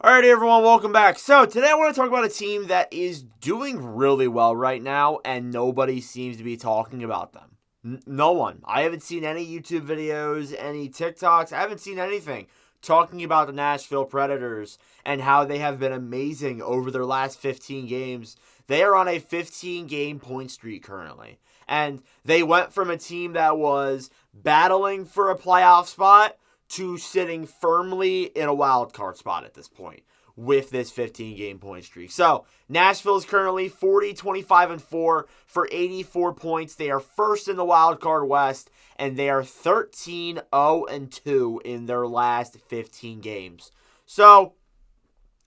Alright, everyone, welcome back. So, today I want to talk about a team that is doing really well right now, and nobody seems to be talking about them. No one. I haven't seen any YouTube videos, any TikToks. I haven't seen anything talking about the Nashville Predators and how they have been amazing over their last 15 games. They are on a 15-game point streak currently. And they went from a team that was battling for a playoff spot to sitting firmly in a wild card spot at this point with this 15-game point streak. So, Nashville is currently 40-25-4 for 84 points. They are first in the wild card West, and they are 13-0-2 in their last 15 games. So,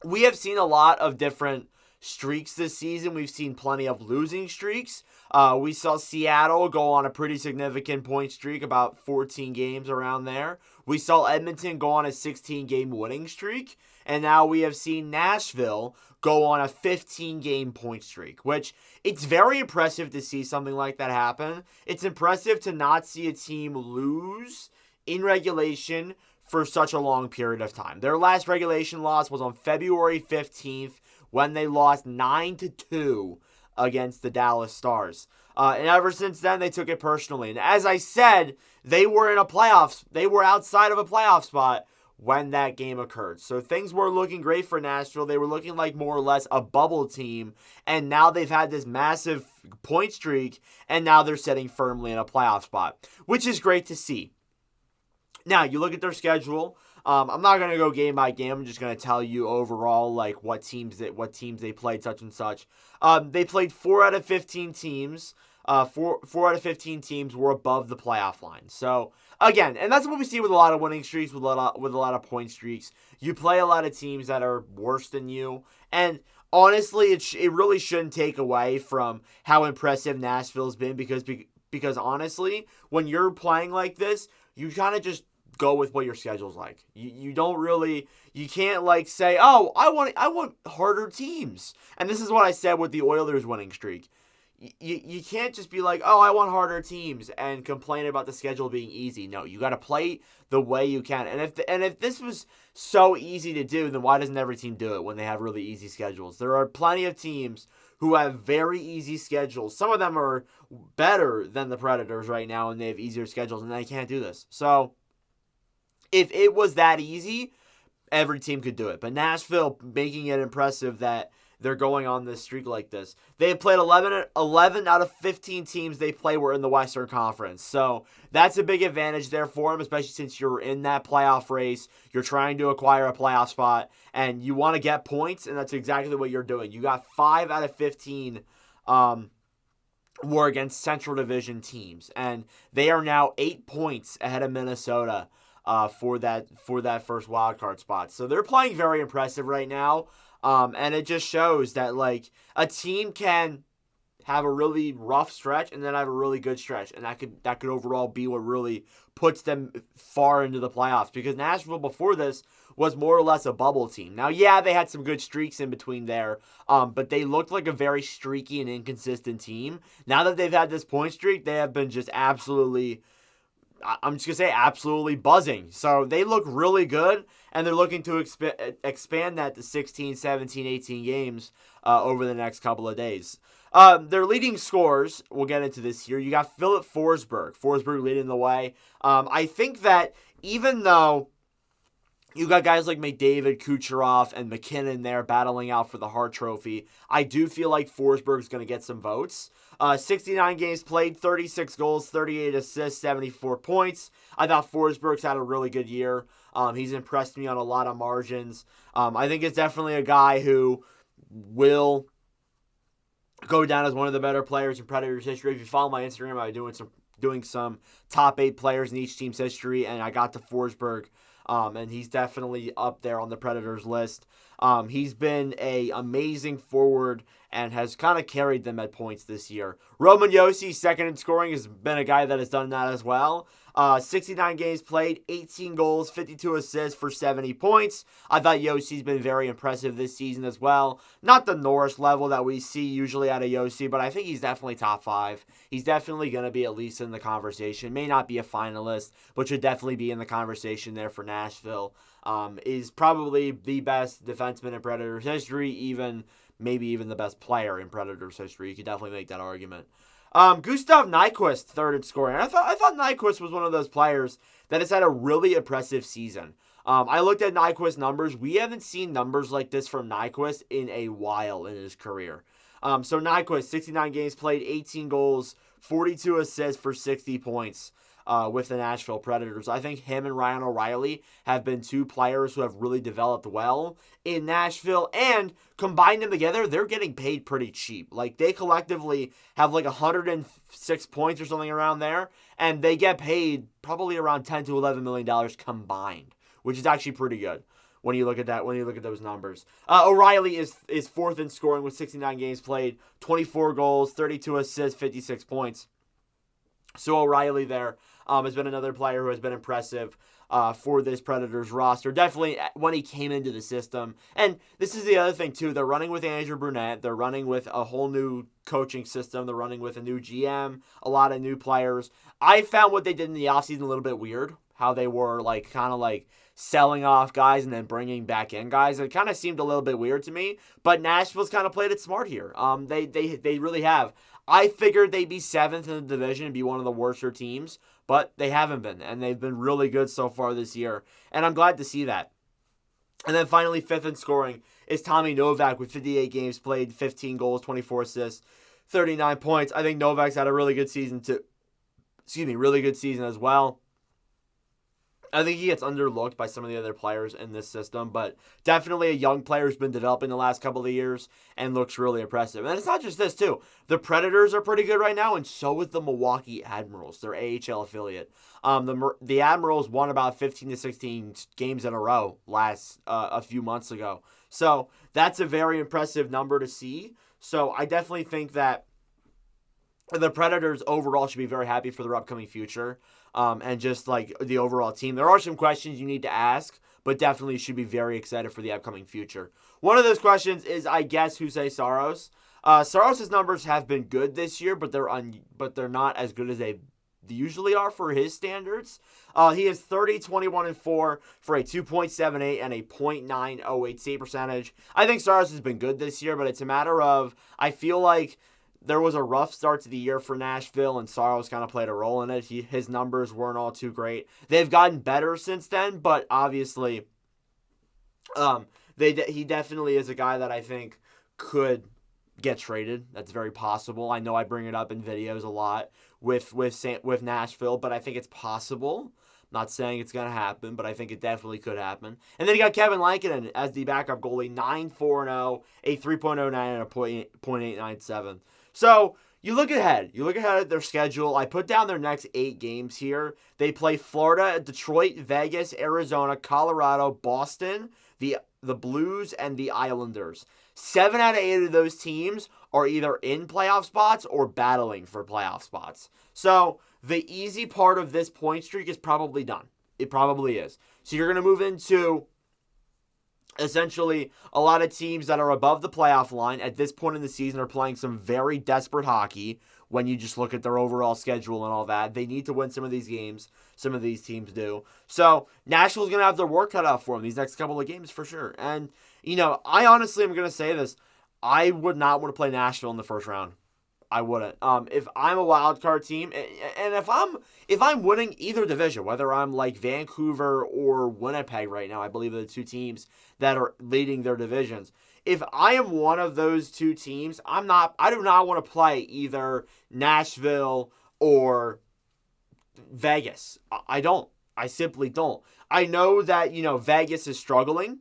we have seen a lot of different streaks this season. We've seen plenty of losing streaks. We saw Seattle go on a pretty significant point streak, about 14 games around there. We saw Edmonton go on a 16-game winning streak. And now we have seen Nashville go on a 15-game point streak, which it's very impressive to see something like that happen. It's impressive to not see a team lose in regulation for such a long period of time. Their last regulation loss was on February 15th when they lost 9-2 against the Dallas Stars. And ever since then, they took it personally. And as I said, they were in a playoffs. They were outside of a playoff spot when that game occurred. So things were looking great for Nashville. They were looking like more or less a bubble team. And now they've had this massive point streak. And now they're sitting firmly in a playoff spot, which is great to see. Now, you look at their schedule. I'm not going to go game by game. I'm just going to tell you overall like what teams they played, such and such. They played 4 out of 15 teams. 4 out of 15 teams were above the playoff line. So, again, and that's what we see with a lot of winning streaks, with a lot of point streaks. You play a lot of teams that are worse than you. And honestly, it really shouldn't take away from how impressive Nashville's been because honestly, when you're playing like this, you kind of just go with what your schedule's like. You can't like say, oh, I want harder teams. And this is what I said with the Oilers winning streak. You can't just be like, oh, I want harder teams and complain about the schedule being easy. No, you got to play the way you can. And if this was so easy to do, then why doesn't every team do it when they have really easy schedules? There are plenty of teams who have very easy schedules. Some of them are better than the Predators right now, and they have easier schedules, and they can't do this. So, if it was that easy, every team could do it. But Nashville making it impressive that they're going on this streak like this. They have played 11 out of 15 teams they play were in the Western Conference. So that's a big advantage there for them, especially since you're in that playoff race. You're trying to acquire a playoff spot, and you want to get points, and that's exactly what you're doing. You got 5 out of 15 were against Central Division teams, and they are now 8 points ahead of Minnesota for that first wild card spot. So they're playing very impressive right now. And it just shows that like a team can have a really rough stretch and then have a really good stretch, and that could overall be what really puts them far into the playoffs. Because Nashville before this was more or less a bubble team. Now, yeah, they had some good streaks in between there, but they looked like a very streaky and inconsistent team. Now that they've had this point streak, they have been just absolutely, I'm just going to say absolutely buzzing. So they look really good, and they're looking to expand that to 16, 17, 18 games over the next couple of days. Their leading scorers, we'll get into this here. You got Philip Forsberg. Forsberg leading the way. I think that even though you got guys like McDavid, Kucherov, and McKinnon there battling out for the Hart Trophy, I do feel like Forsberg's going to get some votes. 69 games played, 36 goals, 38 assists, 74 points. I thought Forsberg's had a really good year. He's impressed me on a lot of margins. I think it's definitely a guy who will go down as one of the better players in Predators history. If you follow my Instagram, I'm doing some top 8 players in each team's history, and I got to Forsberg. And he's definitely up there on the Predators list. He's been an amazing forward and has kind of carried them at points this year. Roman Josi, second in scoring, has been a guy that has done that as well. 69 games played, 18 goals, 52 assists for 70 points. I thought Yossi's been very impressive this season as well. Not the Norris level that we see usually out of Josi, but I think he's definitely top 5. He's definitely going to be at least in the conversation. May not be a finalist, but should definitely be in the conversation there for Nashville. is probably the best defenseman in Predators history, maybe even the best player in Predators history. You could definitely make that argument. Gustav Nyquist, third in scoring. I thought Nyquist was one of those players that has had a really impressive season. I looked at Nyquist's numbers. We haven't seen numbers like this from Nyquist in a while in his career. So Nyquist, 69 games played, 18 goals, 42 assists for 60 points with the Nashville Predators. I think him and Ryan O'Reilly have been two players who have really developed well in Nashville, and combine them together, they're getting paid pretty cheap. Like, they collectively have like 106 points or something around there, and they get paid probably around $10 to $11 million combined, which is actually pretty good when you look at that, when you look at those numbers. O'Reilly is fourth in scoring with 69 games played, 24 goals, 32 assists, 56 points. So O'Reilly there has been another player who has been impressive for this Predators roster. Definitely when he came into the system. And this is the other thing, too. They're running with Andrew Brunette. They're running with a whole new coaching system. They're running with a new GM, a lot of new players. I found what they did in the offseason a little bit weird, how they were kind of selling off guys and then bringing back in guys. It kind of seemed a little bit weird to me, but Nashville's kind of played it smart here. They really have. I figured they'd be seventh in the division and be one of the worser teams, but they haven't been, and they've been really good so far this year, and I'm glad to see that. And then finally, fifth in scoring is Tommy Novak with 58 games played, 15 goals, 24 assists, 39 points. I think Novak's had a really good season too. Really good season as well. I think he gets underlooked by some of the other players in this system, but definitely a young player who's been developing the last couple of years and looks really impressive. And it's not just this, too. The Predators are pretty good right now, and so is the Milwaukee Admirals, their AHL affiliate. The Admirals won about 15 to 16 games in a row a few months ago. So that's a very impressive number to see. So I definitely think that the Predators overall should be very happy for their upcoming future. And just the overall team. There are some questions you need to ask, but definitely should be very excited for the upcoming future. One of those questions is, I guess, Jose Saros. Saros' numbers have been good this year, but they're not as good as they usually are for his standards. He is 30, 21, and 4 for a 2.78 and a .908 save percentage. I think Saros has been good this year, but it's a matter of, I feel like there was a rough start to the year for Nashville, and Saros kind of played a role in it. His numbers weren't all too great. They've gotten better since then, but obviously, he definitely is a guy that I think could get traded. That's very possible. I know I bring it up in videos a lot with Nashville, but I think it's possible. I'm not saying it's going to happen, but I think it definitely could happen. And then you got Kevin Lankinen as the backup goalie, 9.40, a 3.09, and a .897. So you look ahead. You look ahead at their schedule. I put down their next 8 games here. They play Florida, Detroit, Vegas, Arizona, Colorado, Boston, the Blues, and the Islanders. 7 out of 8 of those teams are either in playoff spots or battling for playoff spots. So the easy part of this point streak is probably done. It probably is. So you're going to move into essentially a lot of teams that are above the playoff line at this point in the season are playing some very desperate hockey when you just look at their overall schedule and all that. They need to win some of these games. Some of these teams do. So Nashville's going to have their work cut out for them these next couple of games for sure. And, I honestly am going to say this. I would not want to play Nashville in the first round. I wouldn't. If I'm a wild card team, and if I'm winning either division, whether I'm like Vancouver or Winnipeg right now, I believe are the two teams that are leading their divisions. If I am one of those two teams, I do not want to play either Nashville or Vegas. I don't. I simply don't. I know that, Vegas is struggling,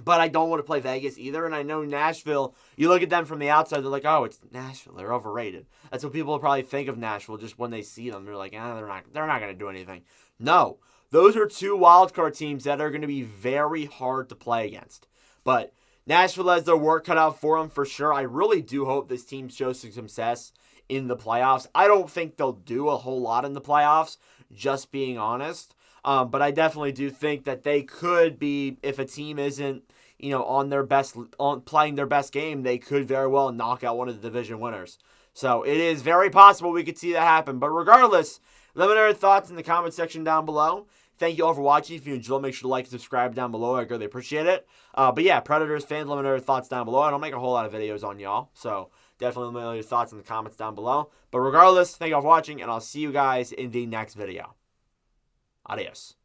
but I don't want to play Vegas either. And I know Nashville, you look at them from the outside, they're like, oh, it's Nashville. They're overrated. That's what people probably think of Nashville just when they see them. They're like, they're not going to do anything. No, those are two wildcard teams that are going to be very hard to play against. But Nashville has their work cut out for them for sure. I really do hope this team shows some success in the playoffs. I don't think they'll do a whole lot in the playoffs, just being honest. But I definitely do think that they could be, if a team isn't, on playing their best game, they could very well knock out one of the division winners. So it is very possible we could see that happen. But regardless, let me know your thoughts in the comment section down below. thank you all for watching. If you enjoyed, make sure to like and subscribe down below. I greatly appreciate it. But yeah, Predators fans, let me know your thoughts down below. I don't make a whole lot of videos on y'all, so definitely let me know your thoughts in the comments down below. But regardless, thank you all for watching, and I'll see you guys in the next video. Adios.